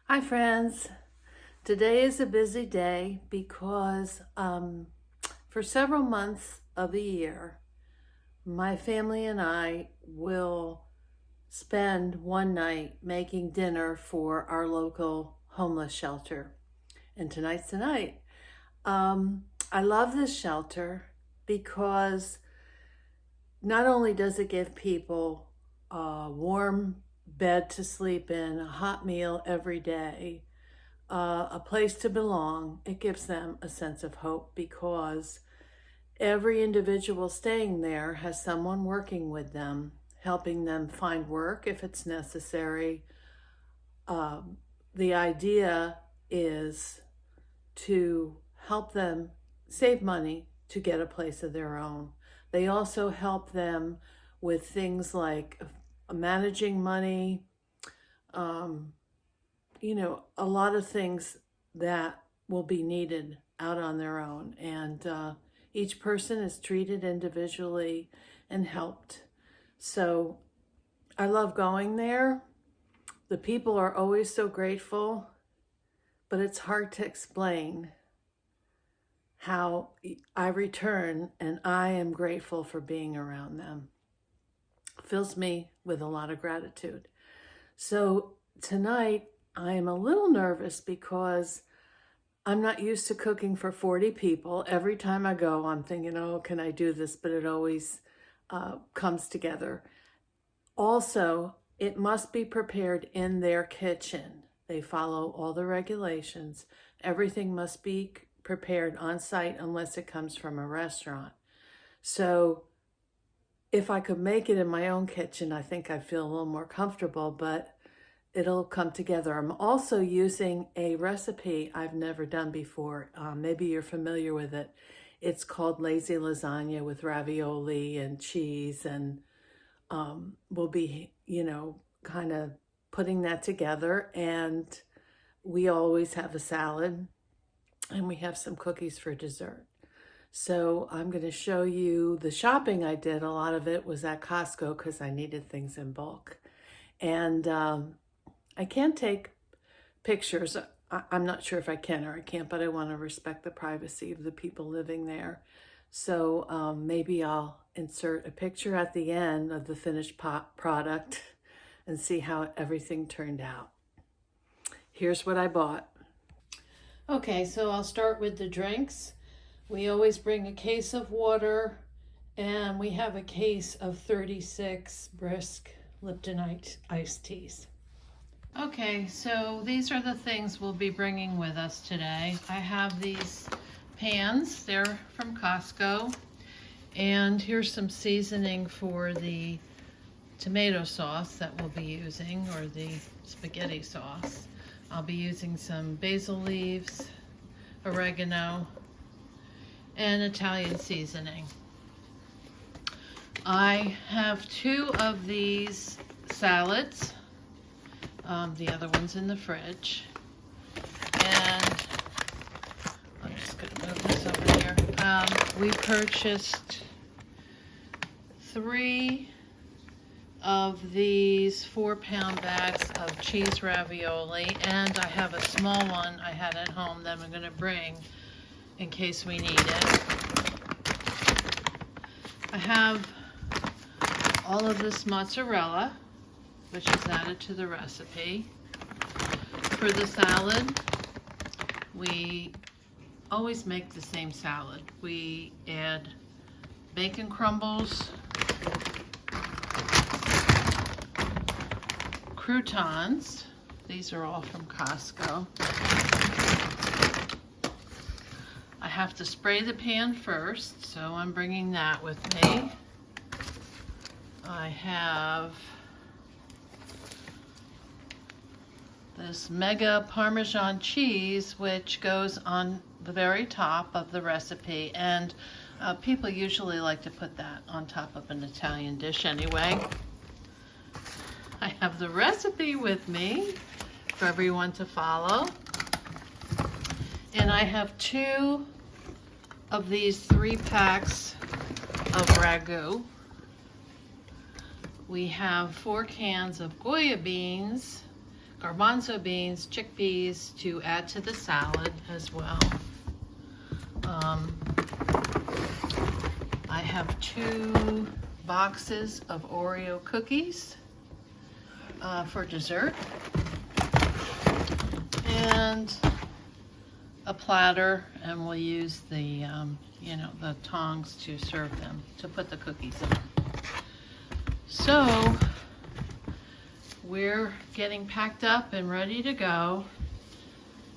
Hi friends. Today is a busy day because for several months of the year, my family and I will spend one night making dinner for our local homeless shelter. And tonight's the night. I love this shelter because not only does it give people a warm bed to sleep in, a hot meal every day, a place to belong, it gives them a sense of hope because every individual staying there has someone working with them, helping them find work if it's necessary. Um, the idea is to help them save money to get a place of their own. They also help them with things like managing money, um, a lot of things that will be needed out on their own. And each person is treated individually and helped. So I love going there. The people are always so grateful, but it's hard to explain how I return and I am grateful for being around them. It fills me with a lot of gratitude. So tonight I am a little nervous because I'm not used to cooking for 40 people. Every time I go, I'm thinking, oh, can I do this? But it always comes together. Also, it must be prepared in their kitchen. They follow all the regulations. Everything must be prepared on site unless it comes from a restaurant. So if I could make it in my own kitchen, I think I'd feel a little more comfortable, but it'll come together. I'm also using a recipe I've never done before. Maybe you're familiar with it. It's called lazy lasagna with ravioli and cheese, and we'll be, kind of putting that together. And we always have a salad, and we have some cookies for dessert. So I'm going to show you the shopping I did. A lot of it was at Costco because I needed things in bulk. And I can't take pictures. I'm not sure if I can or I can't, but I want to respect the privacy of the people living there. So maybe I'll insert a picture at the end of the finished product and see how everything turned out. Here's what I bought. Okay, so I'll start with the drinks. We always bring a case of water, and we have a case of 36 brisk Lipton iced teas. Okay, so these are the things we'll be bringing with us today. I have these pans, they're from Costco, and here's some seasoning for the tomato sauce that we'll be using, or the spaghetti sauce. I'll be using some basil leaves, oregano, and Italian seasoning. I have 2 of these salads. The other one's in the fridge. And I'm just going to move this over here. We purchased 3 of these 4-pound bags of cheese ravioli, and I have a small one I had at home that I'm going to bring in case we need it. I have all of this mozzarella, which is added to the recipe. For the salad, we always make the same salad. We add bacon crumbles, croutons. These are all from Costco. I have to spray the pan first, so I'm bringing that with me. I have this mega Parmesan cheese, which goes on the very top of the recipe, and people usually like to put that on top of an Italian dish anyway. I have the recipe with me for everyone to follow, and I have 2 of these 3 packs of ragu. We have 4 cans of Goya beans, garbanzo beans, chickpeas to add to the salad as well. I have 2 boxes of Oreo cookies for dessert, and a platter, and we'll use the the tongs to serve them, to put the cookies in. So we're getting packed up and ready to go.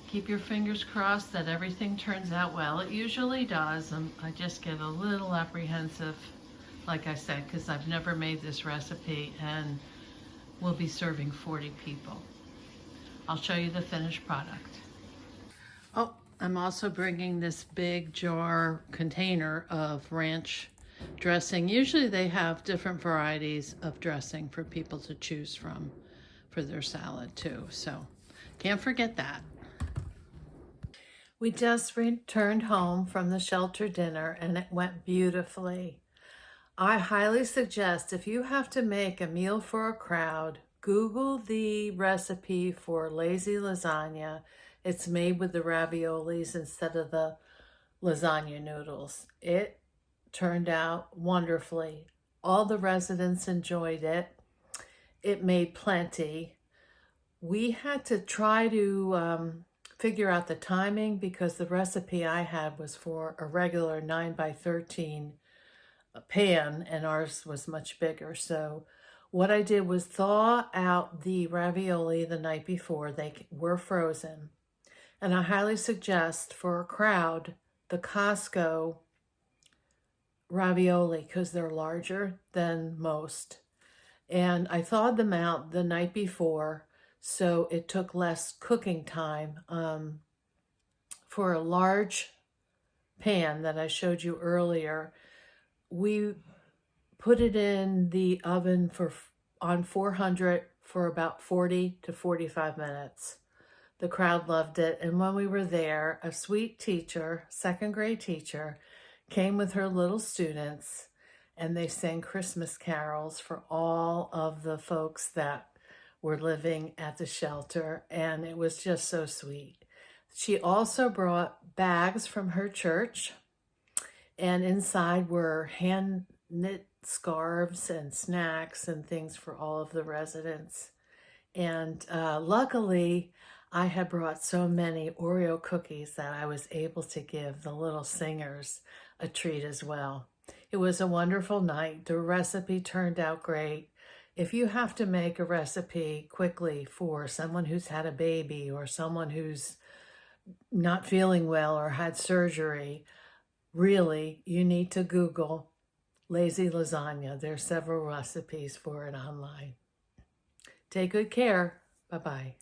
Keep your fingers crossed that everything turns out well. It usually does. I just get a little apprehensive, like I said, because I've never made this recipe, and we'll be serving 40 people. I'll show you the finished product. Oh, I'm also bringing this big jar container of ranch dressing. Usually they have different varieties of dressing for people to choose from for their salad too, so can't forget that. We just returned home from the shelter dinner and it went beautifully. I highly suggest, if you have to make a meal for a crowd, Google the recipe for lazy lasagna. It's made with the raviolis instead of the lasagna noodles. It turned out wonderfully. All the residents enjoyed it. It made plenty. We had to try to figure out the timing because the recipe I had was for a regular 9x13 pan and ours was much bigger. So what I did was thaw out the ravioli the night before. They were frozen. And I highly suggest for a crowd the Costco ravioli because they're larger than most. And I thawed them out the night before, so it took less cooking time. For a large pan that I showed you earlier, we put it in the oven on 400 for about 40 to 45 minutes. The crowd loved it, and when we were there, a sweet teacher, 2nd grade teacher, came with her little students, and they sang Christmas carols for all of the folks that were living at the shelter, and it was just so sweet. She also brought bags from her church, and inside were hand-knit scarves and snacks and things for all of the residents. And luckily, I had brought so many Oreo cookies that I was able to give the little singers a treat as well. It was a wonderful night. The recipe turned out great. If you have to make a recipe quickly for someone who's had a baby or someone who's not feeling well or had surgery, really, you need to Google lazy lasagna. There's several recipes for it online. Take good care. Bye-bye.